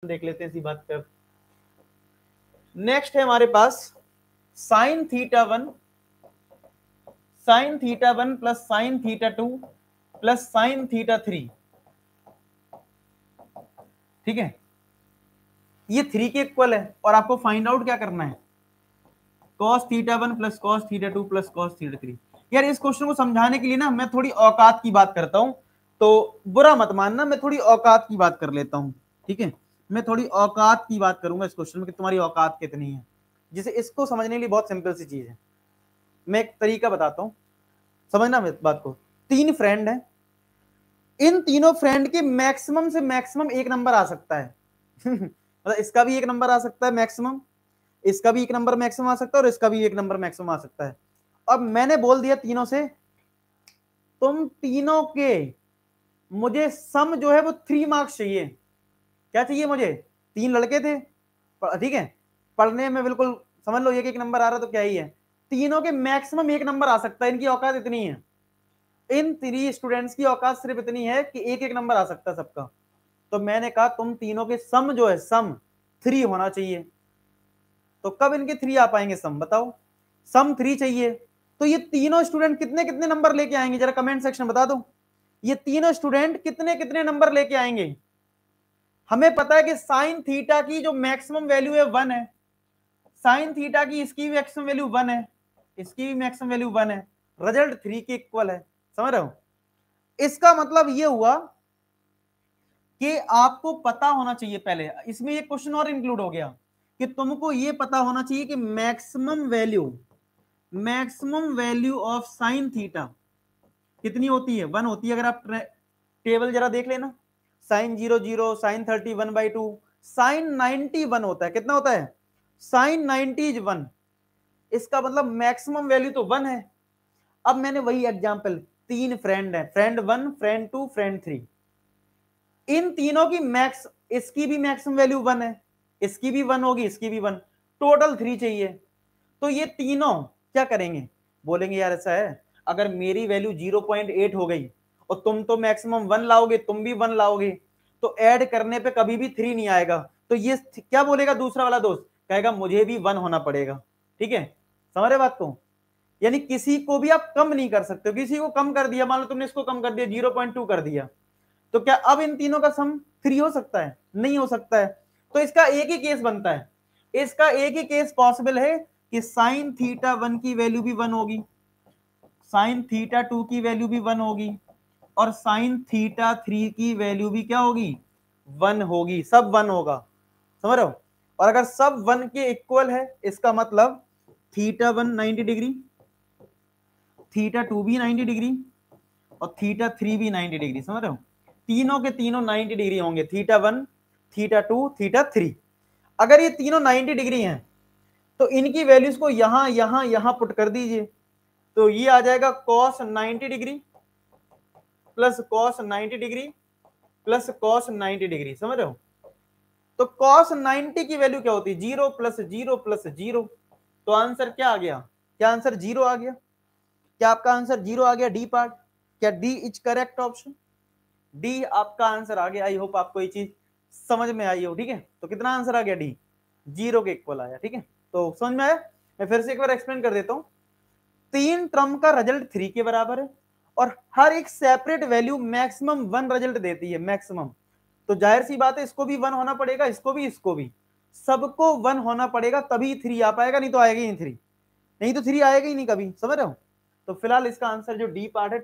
देख लेते हैं इसी बात पे। नेक्स्ट है हमारे पास sine theta one plus sine theta two plus sine theta three. ठीक है, ये थ्री के इक्वल है और आपको फाइंड आउट क्या करना है, cos theta one plus cos theta two plus cos theta three. यार इस क्वेश्चन को समझाने के लिए ना मैं थोड़ी औकात की बात करता हूं, तो बुरा मत मानना, मैं थोड़ी औकात की बात कर लेता हूं। ठीक है, मैं थोड़ी औकात की बात करूंगा इस क्वेश्चन में कि तुम्हारी औकात कितनी है। जिसे इसको समझने के लिए बहुत सिंपल सी चीज है, मैं एक तरीका बताता हूं, समझना बात को। तीन फ्रेंड है, इन तीनों फ्रेंड के मैक्सिमम से मैक्सिमम एक नंबर आ सकता है मतलब इसका भी एक नंबर आ सकता है मैक्सिमम, इसका भी एक नंबर मैक्सिमम आ सकता है और इसका भी एक नंबर मैक्सिमम आ सकता है। अब मैंने बोल दिया तीनों से तुम तीनों के मुझे सम जो है वो 3 मार्क्स चाहिए। क्या चाहिए मुझे, तीन लड़के थे, ठीक है, पढ़ने में बिल्कुल समझ लो एक नंबर आ रहा तो क्या ही है, तीनों के मैक्सिमम एक नंबर आ सकता है, इनकी औकात इतनी है। इन 3 स्टूडेंट्स की औकात सिर्फ इतनी है कि एक एक नंबर आ सकता है सबका। तो मैंने कहा तुम तीनों के सम जो है सम 3 होना चाहिए। तो कब इनके 3 आ पाएंगे सम, बताओ। सम 3 चाहिए, तो ये तीनों स्टूडेंट कितने कितने नंबर लेके आएंगे, जरा कमेंट सेक्शन बता दो। ये तीनों स्टूडेंट कितने कितने नंबर लेके आएंगे। हमें पता है कि साइन थीटा की जो मैक्सिमम वैल्यू है 1 है, साइन थीटा की इसकी भी मैक्सिमम वैल्यू 1 है, इसकी भी मैक्सिमम वैल्यू 1 है, रिजल्ट 3 के इक्वल है। समझ रहे हो, इसका मतलब ये हुआ कि आपको पता होना चाहिए, पहले इसमें ये क्वेश्चन और इंक्लूड हो गया कि तुमको ये पता होना चाहिए कि maximum value of sine theta कितनी होती है, 1 होती है। अगर आप टेबल जरा देख लेना, साइन 0 0, साइन 30 1/2, साइन 90 1 होता है। कितना होता है, साइन 90 इज 1। इसका मतलब मैक्सिमम वैल्यू तो 1 है। अब मैंने वही एग्जांपल, तीन फ्रेंड है, फ्रेंड 1 फ्रेंड 2 फ्रेंड 3, इन तीनों की मैक्स, इसकी भी मैक्सिमम वैल्यू 1 है, इसकी भी 1 होगी, इसकी भी 1, टोटल 3 चाहिए। तो ये तीनों क्या करेंगे, बोलेंगे यार ऐसा है, अगर मेरी वैल्यू 0.8 हो गई और तुम तो मैक्सिमम 1 लाओगे, तुम भी 1 लाओगे, तो ऐड करने पे कभी भी 3 नहीं आएगा। तो ये क्या बोलेगा दूसरा वाला दोस्त, कहेगा मुझे भी 1 होना पड़ेगा। ठीक है, समझ रहे बात को। यानी किसी को भी आप कम नहीं कर सकते हो, किसी को कम कर दिया, मान लो तुमने इसको कम कर दिया 0.2 कर दिया, तो क्या अब इन तीनों का सम 3 हो सकता है, नहीं हो सकता है। तो इसका एक ही केस बनता है, इसका एक ही केस पॉसिबल है कि साइन थीटा 1 की वैल्यू भी 1 होगी, साइन थीटा 2 की वैल्यू भी 1 होगी और साइन थीटा 3 की वैल्यू भी क्या होगी, 1 होगी, सब 1 होगा। समझ रहे हो, और अगर सब 1 के इक्वल है इसका मतलब थीटा 1 90 डिग्री, थीटा 2 भी 90 डिग्री और थीटा 3 भी 90 डिग्री। समझ रहे हो, तीनों के तीनों 90 डिग्री होंगे, थीटा 1 थीटा 2 थीटा 3। अगर ये तीनों 90 डिग्री हैं तो इनकी वैल्यूज को यहां यहां यहां पुट कर दीजिए, तो ये आ जाएगा cos 90 degree plus cos 90 degree plus cos 90 degree. समझ रहे हो, तो cos 90 की वैल्यू क्या होती है, 0 प्लस 0 प्लस 0। तो आंसर क्या आ गया, क्या आंसर 0 आ गया, क्या आपका आंसर 0 आ गया, डी पार्ट। क्या D is correct option, D आपका आंसर आ गया। आई होप आपको ये चीज समझ में आई हो। ठीक है, तो कितना आंसर आ गया, डी 0 के इक्वल आया। ठीक है, तो समझ में आया। मैं फिर से एक बार एक्सप्लेन कर देता हूं, 3 टर्म का रिजल्ट 3 के बराबर है और हर एक सेपरेट वैल्यू मैक्सिमम 1 रिजल्ट देती है, मैक्सिमम। तो जाहिर सी बात है इसको भी 1 होना पड़ेगा, इसको भी, इसको भी, सबको 1 होना पड़ेगा, तभी 3 आ पाएगा, नहीं तो आएगा ही नहीं 3, नहीं तो 3 आएगा ही नहीं कभी। समझ रहे हो, तो फिलहाल इसका आंसर जो डी पार्ट है